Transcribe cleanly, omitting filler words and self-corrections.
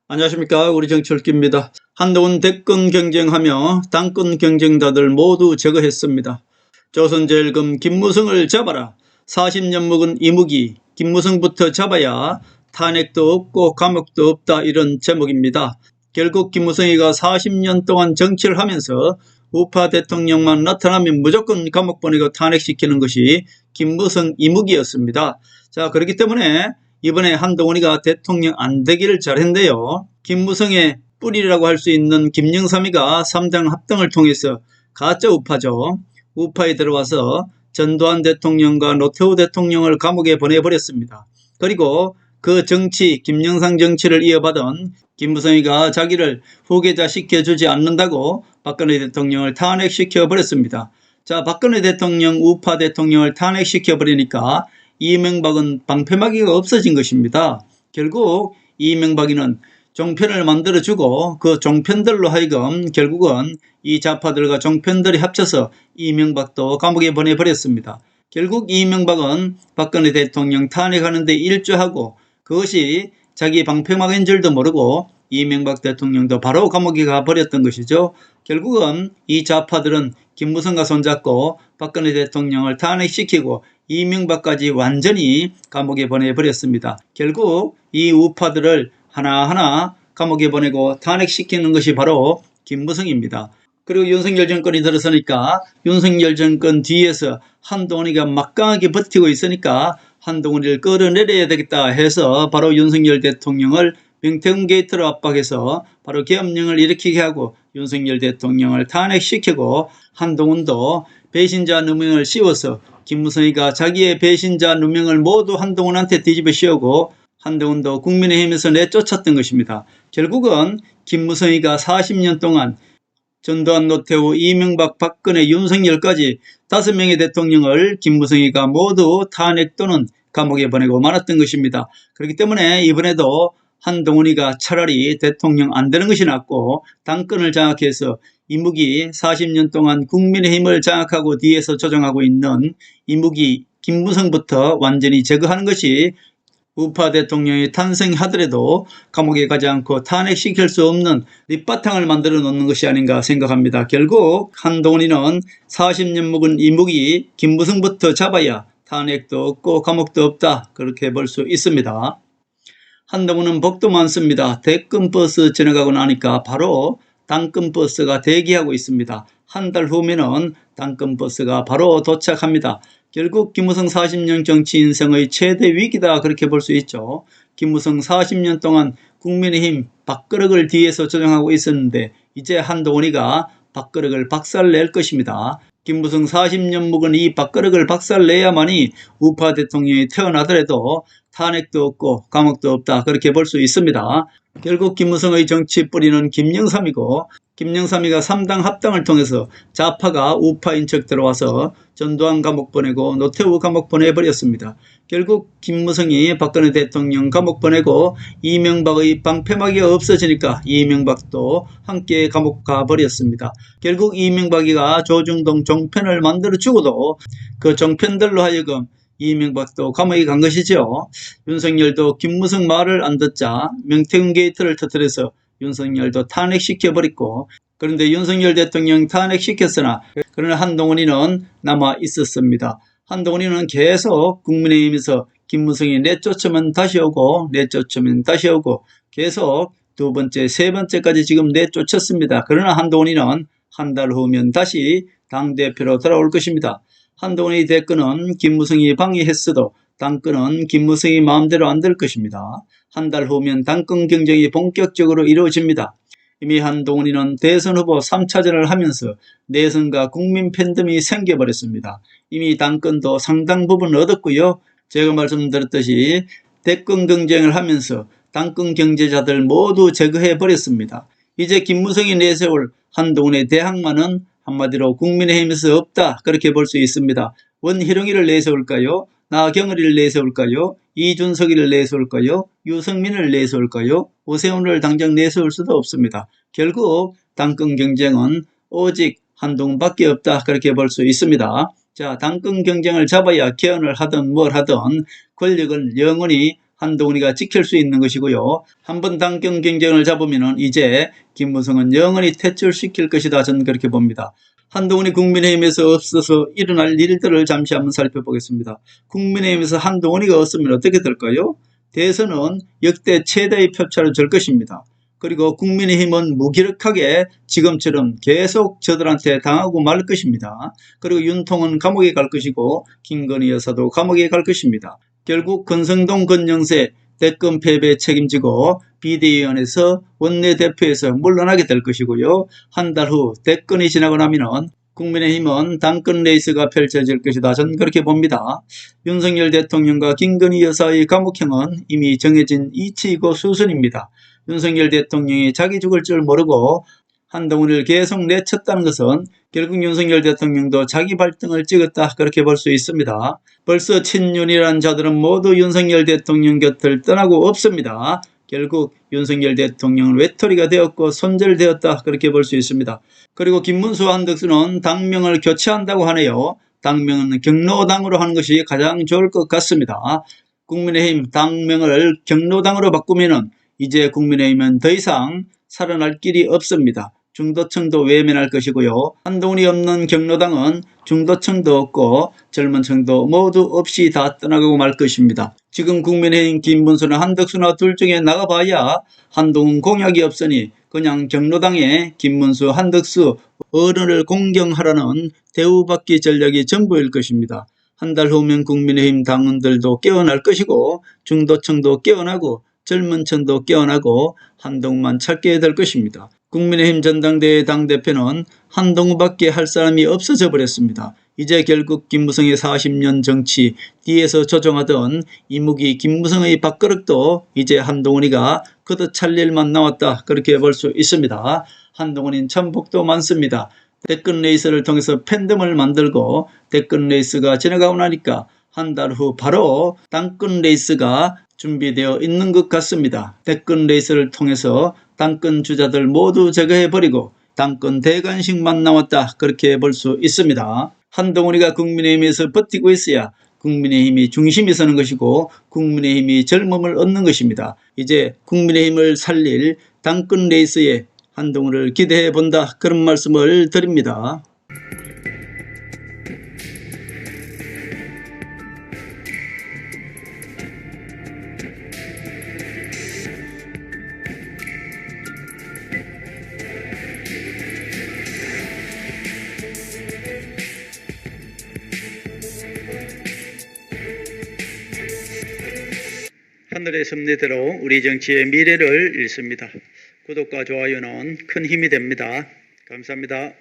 안녕하십니까. 우리 정철기입니다. 한동훈 대권 경쟁하며 당권 경쟁자들 모두 제거했습니다. 조선제일금 김무성을 잡아라. 40년 묵은 이무기 김무성부터 잡아야 탄핵도 없고 감옥도 없다, 이런 제목입니다. 결국 김무성이가 40년 동안 정치를 하면서 우파 대통령만 나타나면 무조건 감옥 보내고 탄핵시키는 것이 김무성 이무기였습니다. 자, 그렇기 때문에 이번에 한동훈이가 대통령 안 되기를 잘했는데요. 김무성의 뿌리라고 할 수 있는 김영삼이가 3당 합당을 통해서 가짜 우파죠. 우파에 들어와서 전두환 대통령과 노태우 대통령을 감옥에 보내버렸습니다. 그리고 그 정치, 김영삼 정치를 이어받은 김무성이가 자기를 후계자 시켜주지 않는다고 박근혜 대통령을 탄핵시켜버렸습니다. 자, 박근혜 대통령, 우파 대통령을 탄핵시켜버리니까 이명박은 방패막이가 없어진 것입니다. 결국 이명박이는 종편을 만들어주고 그 종편들로 하여금 결국은 이 좌파들과 종편들이 합쳐서 이명박도 감옥에 보내버렸습니다. 결국 이명박은 박근혜 대통령 탄핵하는 데 일조하고 그것이 자기 방패막인 줄도 모르고 이명박 대통령도 바로 감옥에 가버렸던 것이죠. 결국은 이 좌파들은 김무성과 손잡고 박근혜 대통령을 탄핵시키고 이명박까지 완전히 감옥에 보내버렸습니다. 결국 이 우파들을 하나하나 감옥에 보내고 탄핵시키는 것이 바로 김무성입니다. 그리고 윤석열 정권이 들어서니까 윤석열 정권 뒤에서 한동훈이가 막강하게 버티고 있으니까 한동훈이를 끌어내려야 되겠다 해서 바로 윤석열 대통령을 명태균 게이트로 압박해서 바로 계엄령을 일으키게 하고 윤석열 대통령을 탄핵시키고 한동훈도 배신자 누명을 씌워서 김무성이가 자기의 배신자 누명을 모두 한동훈한테 뒤집어 씌우고 한동훈도 국민의힘에서 내쫓았던 것입니다. 결국은 김무성이가 40년 동안 전두환, 노태우, 이명박, 박근혜, 윤석열까지 5명의 대통령을 김무성이가 모두 탄핵 또는 감옥에 보내고 말았던 것입니다. 그렇기 때문에 이번에도 한동훈이가 차라리 대통령 안 되는 것이 낫고 당권을 장악해서 이무기 40년 동안 국민의힘을 장악하고 뒤에서 조정하고 있는 이무기 김무성부터 완전히 제거하는 것이 우파 대통령이 탄생하더라도 감옥에 가지 않고 탄핵시킬 수 없는 밑바탕을 만들어 놓는 것이 아닌가 생각합니다. 결국 한동훈이는 40년 묵은 이무기 김무성부터 잡아야 탄핵도 없고 감옥도 없다, 그렇게 볼 수 있습니다. 한동훈은 복도 많습니다. 대권버스 지나가고 나니까 바로 당권버스가 대기하고 있습니다. 한 달 후면은 당권버스가 바로 도착합니다. 결국 김무성 40년 정치 인생의 최대 위기다, 그렇게 볼 수 있죠. 김무성 40년 동안 국민의힘 밥그릇을 뒤에서 조정하고 있었는데 이제 한동훈이가 밥그릇을 박살낼 것입니다. 김무성 40년 묵은 이 밥그릇을 박살내야만이 우파 대통령이 태어나더라도 탄핵도 없고 감옥도 없다, 그렇게 볼 수 있습니다. 결국 김무성의 정치 뿌리는 김영삼이고 김영삼이가 3당 합당을 통해서 좌파가 우파인 척 들어와서 전두환 감옥 보내고 노태우 감옥 보내버렸습니다. 결국 김무성이 박근혜 대통령 감옥 보내고 이명박의 방패막이가 없어지니까 이명박도 함께 감옥 가버렸습니다. 결국 이명박이가 조중동 종편을 만들어주고도 그 종편들로 하여금 이명박도 감옥에 간 것이죠. 윤석열도 김무성 말을 안 듣자 명태균 게이트를 터뜨려서 윤석열도 탄핵시켜버렸고, 그런데 윤석열 대통령 탄핵시켰으나 그러나 한동훈이는 남아 있었습니다. 한동훈이는 계속 국민의힘에서 김무성이 내쫓으면 다시 오고 내쫓으면 다시 오고 계속 두 번째, 세 번째까지 지금 내쫓았습니다. 그러나 한동훈이는 한 달 후면 다시 당대표로 돌아올 것입니다. 한동훈의 대권은 김무성이 방해했어도 당권은 김무성이 마음대로 안 될 것입니다. 한 달 후면 당권 경쟁이 본격적으로 이루어집니다. 이미 한동훈이는 대선 후보 3차전을 하면서 내선과 국민 팬덤이 생겨버렸습니다. 이미 당권도 상당 부분 얻었고요. 제가 말씀드렸듯이 대권 경쟁을 하면서 당권 경제자들 모두 제거해버렸습니다. 이제 김무성이 내세울 한동훈의 대항마는 한마디로 국민의힘에서 없다, 그렇게 볼 수 있습니다. 원희룡이를 내세울까요? 나경원을 내세울까요? 이준석이를 내세울까요? 유승민을 내세울까요? 오세훈을 당장 내세울 수도 없습니다. 결국 당권 경쟁은 오직 한동훈밖에 없다, 그렇게 볼 수 있습니다. 자, 당권 경쟁을 잡아야 개헌을 하든 뭘 하든 권력은 영원히 한동훈이가 지킬 수 있는 것이고요. 한번 당권 경쟁을 잡으면 이제 김무성은 영원히 퇴출시킬 것이다. 저는 그렇게 봅니다. 한동훈이 국민의힘에서 없어서 일어날 일들을 잠시 한번 살펴보겠습니다. 국민의힘에서 한동훈이가 없으면 어떻게 될까요? 대선은 역대 최대의 표차를 줄 것입니다. 그리고 국민의힘은 무기력하게 지금처럼 계속 저들한테 당하고 말 것입니다. 그리고 윤통은 감옥에 갈 것이고 김건희 여사도 감옥에 갈 것입니다. 결국 권성동, 권영세 대권 패배 책임지고 비대위원회에서 원내대표에서 물러나게 될 것이고요. 한 달 후 대권이 지나고 나면 국민의힘은 당권 레이스가 펼쳐질 것이다. 저는 그렇게 봅니다. 윤석열 대통령과 김건희 여사의 감옥형은 이미 정해진 이치이고 수순입니다. 윤석열 대통령이 자기 죽을 줄 모르고 한동훈을 계속 내쳤다는 것은 결국 윤석열 대통령도 자기 발등을 찍었다 그렇게 볼 수 있습니다. 벌써 친윤이란 자들은 모두 윤석열 대통령 곁을 떠나고 없습니다. 결국 윤석열 대통령은 외톨이가 되었고 손절되었다 그렇게 볼 수 있습니다. 그리고 김문수 한덕수는 당명을 교체한다고 하네요. 당명은 경로당으로 하는 것이 가장 좋을 것 같습니다. 국민의힘 당명을 경로당으로 바꾸면 이제 국민의힘은 더 이상 살아날 길이 없습니다. 중도층도 외면할 것이고요. 한동훈이 없는 경로당은 중도층도 없고 젊은 층도 모두 없이 다 떠나가고 말 것입니다. 지금 국민의힘 김문수나 한덕수나 둘 중에 나가봐야 한동훈 공약이 없으니 그냥 경로당에 김문수, 한덕수 어른을 공경하라는 대우받기 전략이 전부일 것입니다. 한 달 후면 국민의힘 당원들도 깨어날 것이고 중도층도 깨어나고 젊은 층도 깨어나고 한동훈만 찾게 될 것입니다. 국민의힘 전당대회 당대표는 한동훈밖에 할 사람이 없어져 버렸습니다. 이제 결국 김무성의 40년 정치 뒤에서 조종하던 이무기 김무성의 밥그릇도 이제 한동훈이가 그릇 찰 일만 남았다 그렇게 볼 수 있습니다. 한동훈인 참 복도 많습니다. 대권 레이스를 통해서 팬덤을 만들고 대권 레이스가 지나가고 나니까 한 달 후 바로 당권 레이스가 준비되어 있는 것 같습니다. 대권 레이스를 통해서 당권 주자들 모두 제거해버리고 당권 대관식만 남았다 그렇게 볼 수 있습니다. 한동훈이가 국민의힘에서 버티고 있어야 국민의힘이 중심이 서는 것이고 국민의힘이 젊음을 얻는 것입니다. 이제 국민의힘을 살릴 당권 레이스에 한동훈을 기대해 본다 그런 말씀을 드립니다. 하늘의 섭리대로 우리 정치의 미래를 읽습니다. 구독과 좋아요는 큰 힘이 됩니다. 감사합니다.